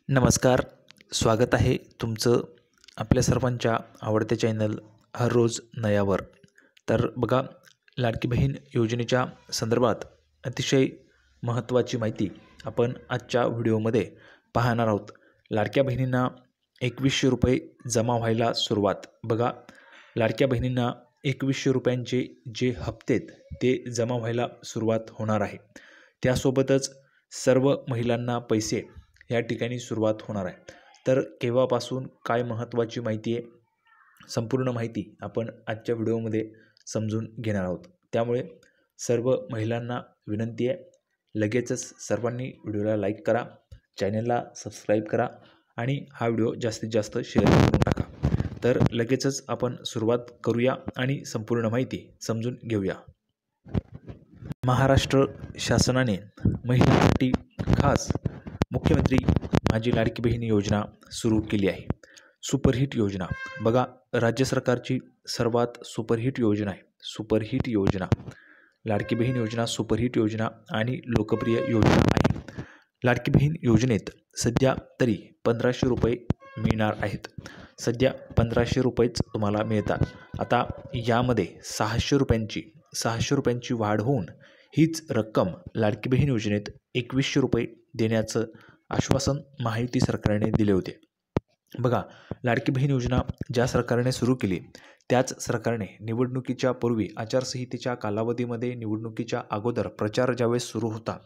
नमस्कार. स्वागत आहे तुमचं आपल्या सर्वांच्या आवडत्या चॅनल हर रोज नयावर. तर बघा, लाडकी बहीण योजनेच्या संदर्भात अतिशय महत्त्वाची माहिती आपण आजच्या व्हिडिओमध्ये पाहणार आहोत. लाडक्या बहिणींना 2100 रुपये जमा व्हायला सुरुवात. बघा, लाडक्या बहिणींना 2100 रुपयांचे जे हप्ते आहेत ते जमा व्हायला सुरुवात होणार आहे. त्यासोबतच सर्व महिलांना पैसे या ठिकाणी सुरुवात होणार आहे. तर केव्हापासून काय महत्त्वाची माहिती आहे, संपूर्ण माहिती आपण आजच्या व्हिडिओमध्ये समजून घेणार आहोत. त्यामुळे सर्व महिलांना विनंती आहे, लगेचच सर्वांनी व्हिडिओला लाईक करा, चॅनलला सबस्क्राईब करा आणि हा व्हिडिओ जास्तीत जास्त शेअर करून टाका. तर लगेचच आपण सुरुवात करूया आणि संपूर्ण माहिती समजून घेऊया. महाराष्ट्र शासनाने महिलांसाठी खास मुख्यमंत्री माझी लाडकी बहीण योजना सुरू केली आहे. सुपरहिट योजना. बघा, राज्य सरकारची सर्वात सुपरहिट योजना आहे. सुपरहिट योजना, लाडकी बहीण योजना सुपरहिट योजना आणि लोकप्रिय योजना आहे. लाडकी बहीण योजनेत सध्या तरी 1500 रुपये मिळणार आहेत. सध्या 1500 रुपयेच तुम्हाला मिळतात. आता यामध्ये 600 रुपयांची वाढ होऊन हीच रक्कम लाडकी बहीण योजनेत 2100 रुपये देण्याचं आश्वासन महायुती सरकारने दिले होते. बघा, लाडकी बहीण योजना ज्या सरकारने सुरू केली त्याच सरकारने निवडणुकीच्या पूर्वी आचारसंहितेच्या कालावधीमध्ये निवडणुकीच्या अगोदर प्रचार ज्यावेळेस सुरू होता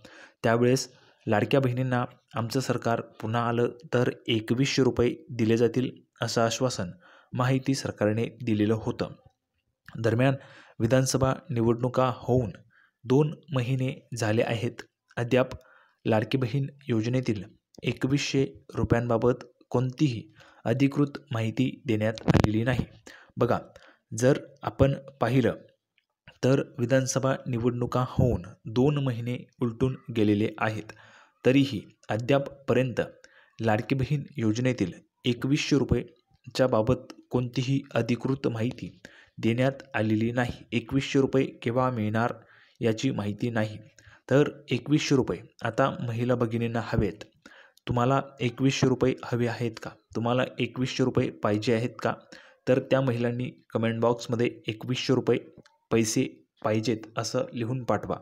त्यावेळेस लाडक्या बहिणींना आमचं सरकार पुन्हा आलं तर 2100 रुपये दिले जातील असं आश्वासन महायुती सरकारने दिलेलं होतं. दरम्यान विधानसभा निवडणुका होऊन 2 महिने झाले आहेत. अद्याप लाडकी बहीण योजनेतील 2100 रुपयांबाबत कोणतीही अधिकृत माहिती देण्यात आलेली नाही. बघा, जर आपण पाहिलं तर विधानसभा निवडणुका होऊन 2 महिने उलटून गेलेले आहेत. तरीही अद्यापपर्यंत लाडकी बहीण योजनेतील 2100 रुपयेच्या बाबत कोणतीही अधिकृत माहिती देण्यात आलेली नाही. 2100 रुपये केव्हा मिळणार याची माहिती नाही. तर 2100 रुपये आता महिला भगिनींना हवेत. तुम्हाला 2100 रुपये हवे आहेत का? तुम्हाला 2100 रुपये पाहिजे आहेत का? तर त्या महिलांनी कमेंट बॉक्समध्ये 2100 रुपये पैसे पाहिजेत असं लिहून पाठवा.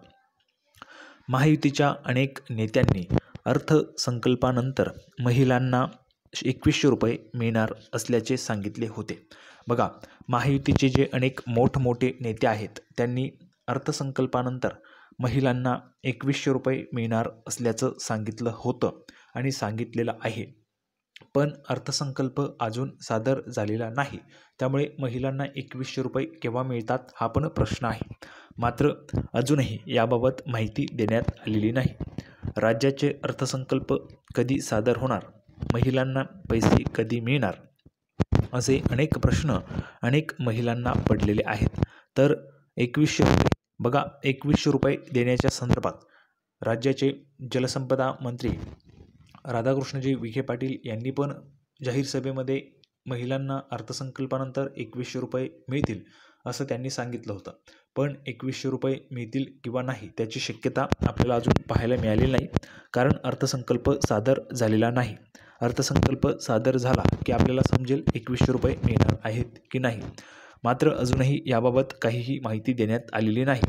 महायुतीच्या अनेक नेत्यांनी अर्थसंकल्पानंतर महिलांना 2100 रुपये मिळणार असल्याचे सांगितले होते. बघा, महायुतीचे जे अनेक मोठमोठे नेते आहेत त्यांनी अर्थसंकल्पानंतर महिलांना 2100 रुपये मिळणार असल्याचं सांगितलं होतं आणि सांगितलेलं आहे. पण अर्थसंकल्प अजून सादर झालेला नाही. त्यामुळे महिलांना 2100 रुपये केव्हा मिळतात हा पण प्रश्न आहे. मात्र अजूनही याबाबत माहिती देण्यात आलेली नाही. राज्याचे अर्थसंकल्प कधी सादर होणार, महिलांना पैसे कधी मिळणार, असे अनेक प्रश्न अनेक महिलांना पडलेले आहेत. तर 2100 रुपये, बघा, 2100 रुपये देण्याच्या संदर्भात राज्याचे जलसंपदा मंत्री राधाकृष्णजी विखे पाटील यांनी पण जाहीर सभेमध्ये महिलांना अर्थसंकल्पानंतर 2100 रुपये मिळतील असं त्यांनी सांगितलं होतं. पण 2100 रुपये मिळतील किंवा नाही त्याची शक्यता आपल्याला अजून पाहायला मिळालेली नाही, कारण अर्थसंकल्प सादर झालेला नाही. अर्थसंकल्प सादर झाला की आपल्याला समजेल 2100 रुपये मिळणार आहेत की नाही. मात्र अजूनही याबाबत काहीही माहिती देण्यात आलेली नाही.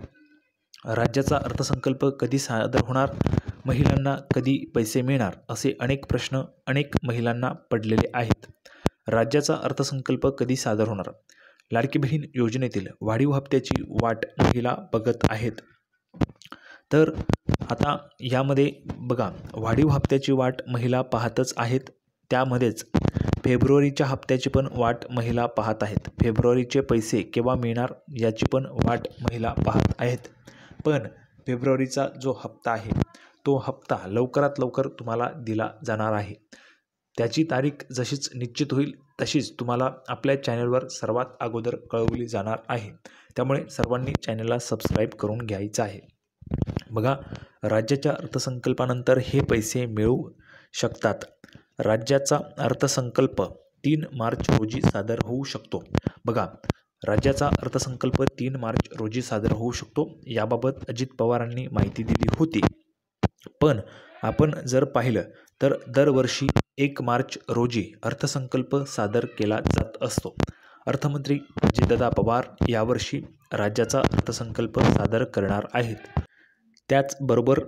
राज्याचा अर्थसंकल्प कधी सादर होणार, महिलांना कधी पैसे मिळणार, असे अनेक प्रश्न अनेक महिलांना पडलेले आहेत. राज्याचा अर्थसंकल्प कधी सादर होणार, लाडकी बहीण योजनेतील वाढीव हप्त्याची वाट महिला बघत आहेत. तर आता यामध्ये बघा, वाढीव हप्त्याची वाट महिला पाहतच आहेत. त्यामध्येच फेब्रुवारीच्या हप्त्याची पण वाट महिला पाहत आहेत. फेब्रुवारीचे पैसे केव्हा मिळणार याची पण वाट महिला पाहत आहेत. पण फेब्रुवारीचा जो हप्ता आहे तो हप्ता लवकरात लवकर तुम्हाला दिला जाणार आहे. त्याची तारीख जशीच निश्चित होईल तशीच तुम्हाला आपल्या चॅनलवर सर्वात अगोदर कळवली जाणार आहे. त्यामुळे सर्वांनी चॅनलला सबस्क्राईब करून घ्यायचं आहे. बघा, राज्याच्या अर्थसंकल्पानंतर हे पैसे मिळू शकतात. राज्याचा अर्थसंकल्प 3 मार्च रोजी सादर होऊ शकतो. बघा, राज्याचा अर्थसंकल्प 3 मार्च रोजी सादर होऊ शकतो. याबाबत अजित पवारांनी माहिती दिली होती. पण आपण जर पाहिलं तर दरवर्षी 1 मार्च रोजी अर्थसंकल्प सादर केला जात असतो. अर्थमंत्री अजितदादा पवार यावर्षी राज्याचा अर्थसंकल्प सादर करणार आहेत. त्याचबरोबर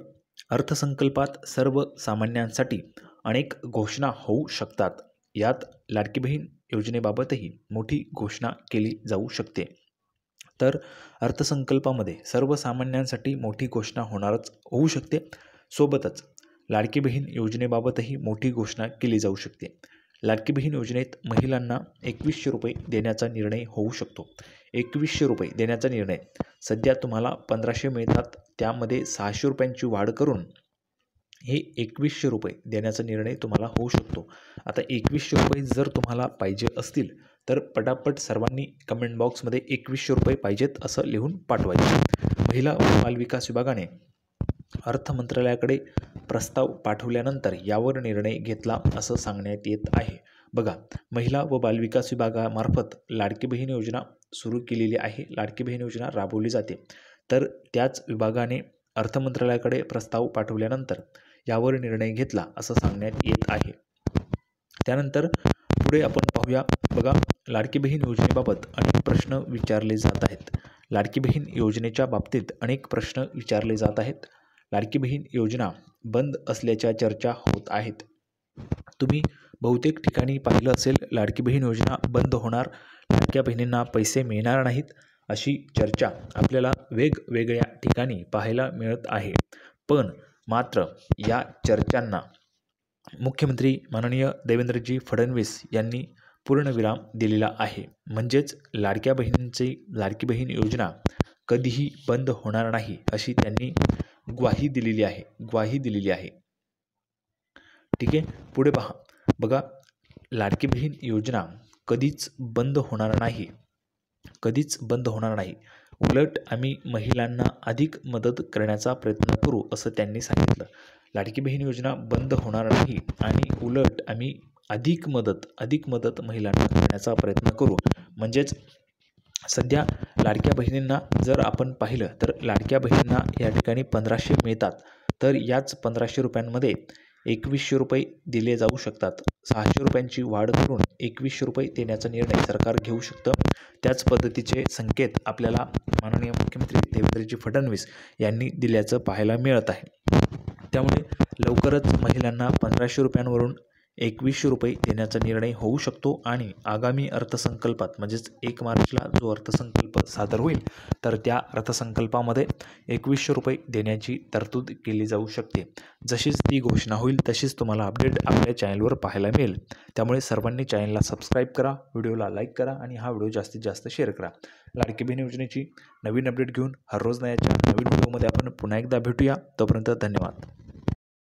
अर्थसंकल्पात सर्वसामान्यांसाठी अनेक घोषणा होऊ शकतात. यात लाडकी बहीण योजनेबाबतही मोठी घोषणा केली जाऊ शकते. तर अर्थसंकल्पामध्ये सर्वसामान्यांसाठी मोठी घोषणा होऊ शकते. सोबतच लाडकी बहीण योजनेबाबतही मोठी घोषणा केली जाऊ शकते. लाडकी बहीण योजनेत महिलांना 2100 रुपये देण्याचा निर्णय होऊ शकतो. 2100 रुपये देण्याचा निर्णय, सध्या तुम्हाला 1500 मिळतात, त्यामध्ये 600 रुपयांची वाढ करून हे 2100 रुपये देण्याचा निर्णय तुम्हाला होऊ शकतो. आता 2100 रुपये जर तुम्हाला पाहिजे असतील तर पटापट सर्वांनी कमेंट बॉक्समध्ये 2100 रुपये पाहिजेत असं लिहून पाठवायचे. महिला व बालविकास विभागाने अर्थ मंत्रालयाकडे प्रस्ताव पाठवल्यानंतर यावर निर्णय घेतला असं सांगण्यात येत आहे. बघा, महिला व बालविकास विभागामार्फत लाडकी बहीण योजना सुरू केलेली आहे. लाडकी बहीण योजना राबवली जाते. तर त्याच विभागाने अर्थ मंत्रालयाकडे प्रस्ताव पाठवल्यानंतर यावर निर्णय घेतला असं सांगण्यात येत आहे. त्यानंतर पुढे आपण पाहूया. बघा, लाडकी बहीण योजनेबाबत अनेक प्रश्न विचारले जात आहेत. लाडकी बहीण योजनेच्या बाबतीत अनेक प्रश्न विचारले जात आहेत. लाडकी बहीण योजना बंद असल्याच्या चर्चा होत आहेत. तुम्ही बहुतेक ठिकाणी पाहिलं असेल, लाडकी बहीण योजना बंद होणार, लाडक्या बहिणींना पैसे मिळणार नाहीत अशी चर्चा आपल्याला वेगवेगळ्या ठिकाणी पाहायला मिळत आहे. पण मात्र या चर्चांना मुख्यमंत्री माननीय देवेंद्रजी फडणवीस यांनी पूर्णविराम दिलेला आहे. म्हणजेच लाडकी बहीण योजना कधीही बंद होणार नाही अशी त्यांनी ग्वाही दिलेली आहे. ठीक आहे, पुढे पहा. बघा, लाडकी बहीण योजना कधीच बंद होणार नाही. उलट आम्ही महिलांना अधिक मदत करण्याचा प्रयत्न करू असं त्यांनी सांगितलं. लाडकी बहीण योजना बंद होणार नाही आणि उलट आम्ही अधिक मदत महिलांना करण्याचा प्रयत्न करू. म्हणजेच सध्या लाडक्या बहिणींना जर आपण पाहिलं तर लाडक्या बहिणींना या ठिकाणी 1500 मिळतात. तर याच 1500 रुपयांमध्ये 2100 रुपये दिले जाऊ शकतात. 600 रुपयांची वाढ करून 2100 रुपये देण्याचा निर्णय सरकार घेऊ शकतं. त्याच पद्धतीचे संकेत आपल्याला माननीय मुख्यमंत्री देवेंद्रजी फडणवीस यांनी दिल्याचं पाहायला मिळत आहे. त्यामुळे लवकरच महिलांना 1500 रुपयांवरून 2100 रुपये देण्याचा निर्णय होऊ शकतो आणि आगामी अर्थसंकल्पात म्हणजेच 1 मार्चला जो अर्थसंकल्प सादर होईल तर त्या अर्थसंकल्पामध्ये 2100 रुपये देण्याची तरतूद केली जाऊ शकते. जशीच ती घोषणा होईल तशीच तुम्हाला अपडेट आपल्या चॅनलवर पाहायला मिळेल. त्यामुळे सर्वांनी चॅनलला सबस्क्राईब करा, व्हिडिओला लाईक करा आणि हा व्हिडिओ जास्तीत जास्त शेअर करा. लाडकी बहीण योजनेची नवीन अपडेट घेऊन हर रोज नव्याच्या नवीन व्हिडिओमध्ये आपण पुन्हा एकदा भेटूया. तोपर्यंत धन्यवाद.